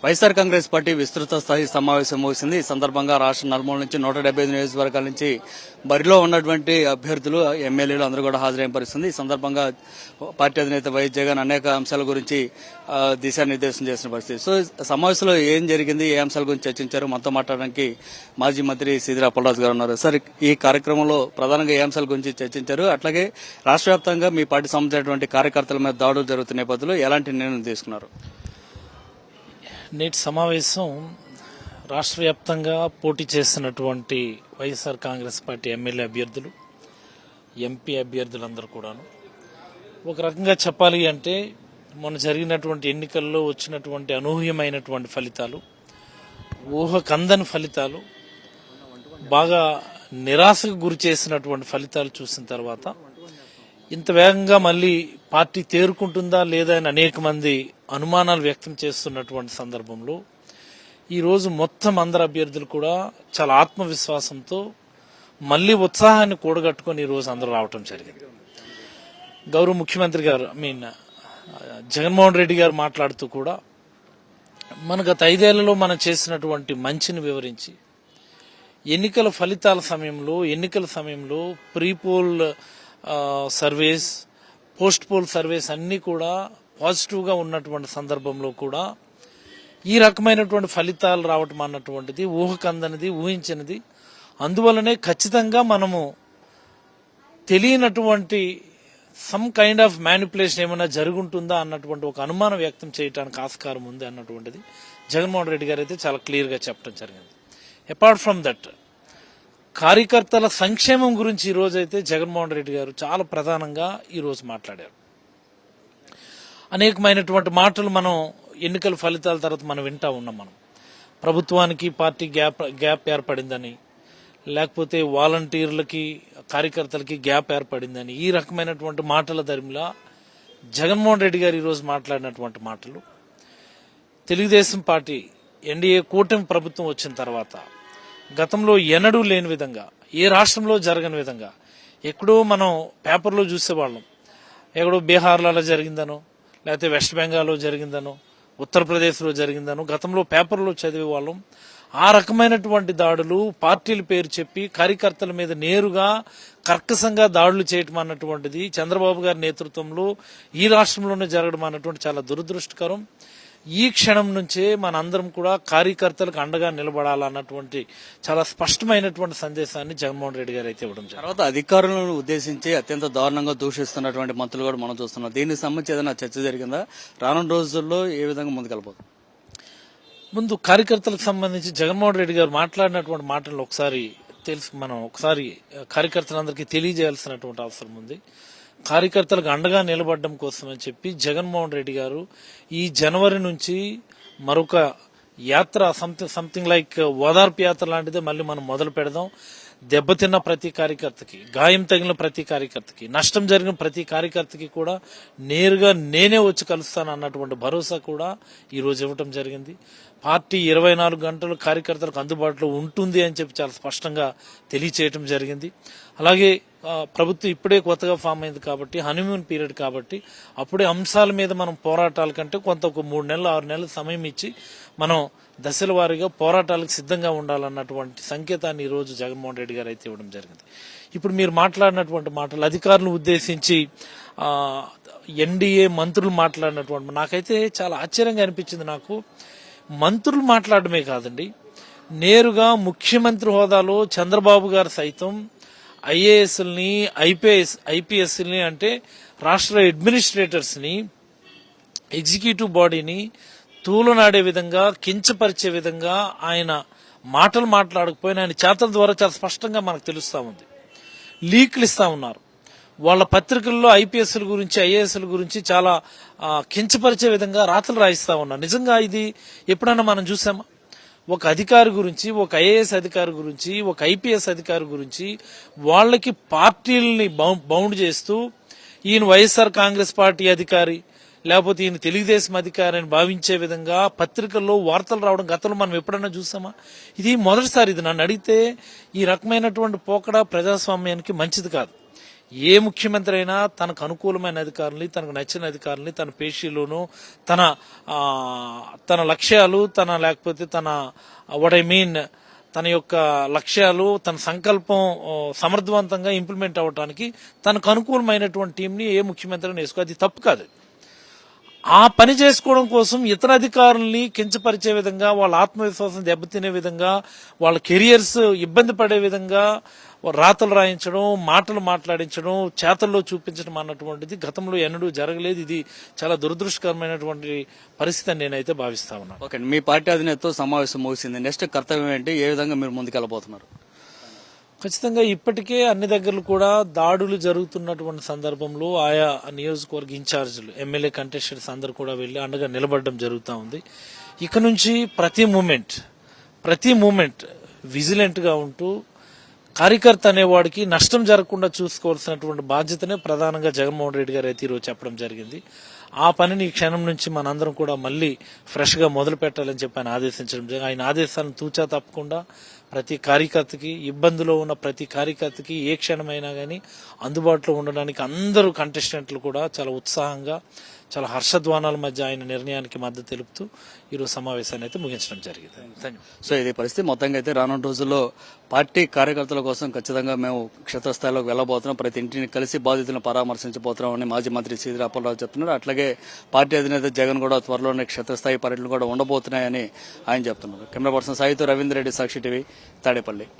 YSR Congress party విస్తృత స్థాయి సమావేశం ముగిసింది. ఈ సందర్భంగా రాష్ట్ర నలుమూల నుంచి 175 నియోజకవర్గాల నుంచి బరిలో ఉన్నటువంటి అభ్యర్థులు, ఎమ్మెల్యేలు అందరూ కూడా హాజరైన పరిస్థితుంది. ఈ సందర్భంగా పార్టీ అధినేత వైఎస్ జగన్ అనేక అంశాల గురించి దిశానిర్దేశం చేసిన పరిస్థితి. సో సమావేశంలో ఏం జరిగింది, ఏ అంశాల గురించి చర్చించారు, మనతో మాట్లాడడానికి మాజీ మంత్రి సీదిరి అప్పలరాజు గారు ఉన్నారు. సార్, ఈ కార్యక్రమంలో ప్రధానంగా ఏ అంశాల గురించి చర్చించారు, అట్లాగే రాష్ట్ర వ్యాప్తంగా మీ పార్టీ సంబంధించినటువంటి కార్యకర్తల మీద దాడులు జరుగుతున్న నేపథ్యంలో ఎలాంటి నిర్ణయం తీసుకున్నారు? నేటి సమావేశం రాష్ట్ర వ్యాప్తంగా పోటీ చేస్తున్నటువంటి వైఎస్ఆర్ కాంగ్రెస్ పార్టీ ఎమ్మెల్యే అభ్యర్థులు, ఎంపీ అభ్యర్థులందరూ కూడాను ఒక రకంగా చెప్పాలి అంటే మొన్న జరిగినటువంటి ఎన్నికల్లో వచ్చినటువంటి అనూహ్యమైనటువంటి ఫలితాలు, ఊహకందని ఫలితాలు, బాగా నిరాశకు గురి చేసినటువంటి ఫలితాలు చూసిన తర్వాత ఇంత వేగంగా మళ్ళీ పార్టీ తేరుకుంటుందా లేదా అని అనేక మంది అనుమానాలు వ్యక్తం చేస్తున్నటువంటి సందర్భంలో ఈరోజు మొత్తం అందరు అభ్యర్థులు కూడా చాలా ఆత్మవిశ్వాసంతో మళ్లీ ఉత్సాహాన్ని కూడగట్టుకుని ఈరోజు అందరూ రావటం జరిగింది. గౌరవ ముఖ్యమంత్రి గారు జగన్మోహన్ రెడ్డి గారు మాట్లాడుతూ కూడా మన గత 5 ఏళ్లలో మనం చేసినటువంటి మంచిని వివరించి ఎన్నికల ఫలితాల సమయంలో prepoll surveys, post poll surveys అన్నీ కూడా పాజిటివ్ గా ఉన్నటువంటి సందర్భంలో కూడా ఈ రకమైనటువంటి ఫలితాలు రావటం అన్నటువంటిది ఊహకందనిది, ఊహించినది. అందువల్లనే ఖచ్చితంగా మనము తెలియనటువంటి సమ్ కైండ్ ఆఫ్ మ్యానిపులేషన్ ఏమైనా జరుగుంటుందా అన్నటువంటి ఒక అనుమానం వ్యక్తం చేయడానికి ఆస్కారం ఉంది అన్నటువంటిది జగన్మోహన్ రెడ్డి గారు అయితే చాలా క్లియర్ గా చెప్పడం జరిగింది. అపార్ట్ ఫ్రమ్ దట్, కార్యకర్తల సంక్షేమం గురించి ఈ రోజు అయితే జగన్మోహన్ రెడ్డి గారు చాలా ప్రధానంగా ఈ రోజు మాట్లాడారు. అనేకమైనటువంటి మాటలు మనం ఎన్నికల ఫలితాల తర్వాత మనం వింటా ఉన్నాం. మనం ప్రభుత్వానికి పార్టీ గ్యాప్ ఏర్పడిందని, లేకపోతే వాలంటీర్లకి కార్యకర్తలకి గ్యాప్ ఏర్పడిందని, ఈ రకమైనటువంటి మాటల దరిమిలా జగన్మోహన్ రెడ్డి గారు ఈరోజు మాట్లాడినటువంటి మాటలు తెలుగుదేశం పార్టీ ఎన్డీఏ కూటమి ప్రభుత్వం వచ్చిన తర్వాత గతంలో ఎన్నడూ లేని విధంగా, ఏ రాష్ట్రంలో జరగని విధంగా, ఎక్కడో మనం పేపర్లో చూసేవాళ్ళం, ఎక్కడో బీహార్లో అలా జరిగిందనో, లేకపోతే వెస్ట్ బెంగాల్లో జరిగిందనో, ఉత్తరప్రదేశ్లో జరిగిందనో గతంలో పేపర్లో చదివేవాళ్ళం. ఆ రకమైనటువంటి దాడులు పార్టీల పేరు చెప్పి కార్యకర్తల మీద నేరుగా కర్కశంగా దాడులు చేయటం అన్నటువంటిది చంద్రబాబు గారి నేతృత్వంలో ఈ రాష్ట్రంలోనే జరగడం అన్నటువంటి చాలా దురదృష్టకరం. ఈ క్షణం నుంచే మనందరం కూడా కార్యకర్తలకు అండగా నిలబడాలన్నటువంటి చాలా స్పష్టమైనటువంటి సందేశాన్ని జగన్మోహన్ రెడ్డి గారు అయితే ఇవ్వడం జరిగింది. తర్వాత అధికారులను ఉద్దేశించి అత్యంత దారుణంగా దూషిస్తున్నటువంటి మంత్రులు కూడా మనం చూస్తున్నాం. దీనికి సంబంధించి ఏదైనా చర్చ జరిగిందా? రానున్న రోజుల్లో ఏ విధంగా ముందుకెళ్ళిపోతుంది? ముందు కార్యకర్తలకు సంబంధించి జగన్మోహన్ రెడ్డి గారు మాట్లాడినటువంటి మాటలు ఒకసారి కార్యకర్తలందరికీ తెలియజేయాల్సినటువంటి అవసరం ఉంది. కార్యకర్తలకు అండగా నిలబడడం కోసం అని చెప్పి జగన్మోహన్ రెడ్డి గారు ఈ జనవరి నుంచి మరొక యాత్ర, సంథింగ్ లైక్ ఓదార్పు యాత్ర లాంటిదే మళ్ళీ మనం మొదలు పెడదాం. దెబ్బతిన్న ప్రతి కార్యకర్తకి, గాయం తగిలిన ప్రతి కార్యకర్తకి, నష్టం జరిగిన ప్రతి కార్యకర్తకి కూడా నేరుగా నేనే వచ్చి కలుస్తాను అన్నటువంటి భరోసా కూడా ఈ రోజు ఇవ్వటం జరిగింది. పార్టీ 24 గంటలు కార్యకర్తలకు అందుబాటులో ఉంటుంది అని చెప్పి చాలా స్పష్టంగా తెలియచేయటం జరిగింది. అలాగే ప్రభుత్వం ఇప్పుడే కొత్తగా ఫామ్ అయింది కాబట్టి, హనీమూన్ పీరియడ్ కాబట్టి, అప్పుడే అంశాల మీద మనం పోరాటాల కంటే కొంత ఒక 3 నెలలు 6 నెలలు సమయం ఇచ్చి మనం దశల వారీగా పోరాటాలకు సిద్ధంగా ఉండాలన్నటువంటి సంకేతాన్ని ఈ రోజు జగన్మోహన్ రెడ్డి గారు అయితే ఇవ్వడం జరిగింది. ఇప్పుడు మీరు మాట్లాడినటువంటి మాటలు, అధికారులను ఉద్దేశించి ఎన్డీఏ మంత్రులు మాట్లాడినటువంటి, నాకైతే చాలా ఆశ్చర్యంగా అనిపించింది. నాకు మంత్రులు మాట్లాడమే కాదండి, నేరుగా ముఖ్యమంత్రి హోదాలో చంద్రబాబు గారు సైతం ఐఏఎస్ని, ఐపీఎస్ని అంటే రాష్ట్ర అడ్మినిస్ట్రేటర్స్ ని, ఎగ్జిక్యూటివ్ బాడీని తూలనాడే విధంగా, కించపరిచే విధంగా ఆయన మాటలు మాట్లాడకపోయినా ఆయన చేతల ద్వారా చాలా స్పష్టంగా మనకు తెలుస్తా ఉంది. లీక్లు ఇస్తా ఉన్నారు. వాళ్ళ పత్రికల్లో ఐపీఎస్ల గురించి, ఐఏఎస్ల గురించి చాలా కించపరిచే విధంగా రాతలు రాయిస్తా ఉన్నారు. నిజంగా ఇది ఎప్పుడన్నా మనం చూసామా? ఒక అధికారి గురించి, ఒక ఐఏఎస్ అధికారి గురించి, ఒక ఐపీఎస్ అధికారి గురించి వాళ్ళకి పార్టీలని బౌండ్ చేస్తూ ఈయన వైఎస్ఆర్ కాంగ్రెస్ పార్టీ అధికారి, లేకపోతే ఈయన తెలుగుదేశం అధికారి అని భావించే విధంగా పత్రికల్లో వార్తలు రావడం గతంలో మనం ఎప్పుడన్నా చూసామా? ఇది మొదటిసారి. ఇది నన్ను అడిగితే ఈ రకమైనటువంటి పోకడ ప్రజాస్వామ్యానికి మంచిది కాదు. ఏ ముఖ్యమంత్రి అయినా తనకు అనుకూలమైన అధికారుల్ని, తనకు నచ్చిన అధికారుల్ని తన పేషీలోనూ తన తన లక్ష్యాలు లేకపోతే వాట్ ఐ మీన్ తన యొక్క లక్ష్యాలు తన సంకల్పం సమర్థవంతంగా ఇంప్లిమెంట్ అవ్వడానికి తనకు అనుకూలమైనటువంటి టీంని ఏ ముఖ్యమంత్రి వేసుకో, అది తప్పు కాదు. ఆ పని చేసుకోవడం కోసం ఇతర అధికారుల్ని కించపరిచే విధంగా, వాళ్ళ ఆత్మవిశ్వాసం దెబ్బతినే విధంగా, వాళ్ళ కెరియర్స్ ఇబ్బంది పడే విధంగా రాతలు రాయించడం, మాటలు మాట్లాడించడం, చేతల్లో చూపించడం అన్నటువంటిది గతంలో ఎన్నడూ జరగలేదు. ఇది చాలా దురదృష్టకరమైనటువంటి పరిస్థితి అని నేనైతే భావిస్తా ఉన్నాను. ఓకే, మీ పార్టీ అధినేతతో సమావేశం ముగిసింది. నెక్స్ట్ కర్తవ్యం ఏంటి? ఏ విధంగా మీరు ముందుకెళ్ళబోతున్నారు? ఖచ్చితంగా ఇప్పటికే అన్ని దగ్గరలు కూడా దాడులు జరుగుతున్నటువంటి సందర్భంలో ఆయా నియోజకవర్గ ఇన్ఛార్జీలు, ఎమ్మెల్యే కంటెస్టెంట్స్ అందరూ కూడా వెళ్లి అండగా నిలబడడం జరుగుతూ ఉంది. ఇక నుంచి ప్రతి మూమెంట్ విజిలెంట్ గా ఉంటూ కార్యకర్త అనేవాడికి నష్టం జరగకుండా చూసుకోవాల్సినటువంటి బాధ్యతనే ప్రధానంగా జగన్మోహన్ రెడ్డి గారు అయితే ఈరోజు చెప్పడం జరిగింది. ఆ పనిని ఈ క్షణం నుంచి మనందరం కూడా మళ్ళీ ఫ్రెష్ గా మొదలు పెట్టాలని చెప్పి ఆయన ఆదేశించడం జరిగింది. ఆయన ఆదేశాలను తూచా తప్పకుండా ప్రతి కార్యకర్తకి, ఇబ్బందిలో ఉన్న ప్రతి కార్యకర్తకి ఏ క్షణమైనా కానీ అందుబాటులో ఉండడానికి అందరూ కంటెస్టెంట్లు కూడా చాలా ఉత్సాహంగా, చాలా హర్షధ్వానాల మధ్య ఆయన నిర్ణయానికి మద్దతు తెలుపుతూ ఈరోజు సమావేశాన్ని అయితే ముగించడం జరిగింది. ధన్యవాదాలు. సో ఇది పరిస్థితి. మొత్తంగా అయితే రానున్న రోజుల్లో పార్టీ కార్యకర్తల కోసం ఖచ్చితంగా మేము క్షేత్రస్థాయిలోకి వెళ్లబోతున్నాం, ప్రతి ఇంటిని కలిసి బాధితులను పరామర్శించబోతున్నామని మాజీ మంత్రి సీదిరి అప్పలరాజు చెప్తున్నారు. అట్లాగే పార్టీ అధినేత జగన్ కూడా త్వరలోనే క్షేత్రస్థాయి పర్యటనలు కూడా ఉండబోతున్నాయని ఆయన చెప్తున్నారు. కెమెరా పర్సన్ సాయితో రవీందర్ రెడ్డి, సాక్షి టీవీ, తాడేపల్లి.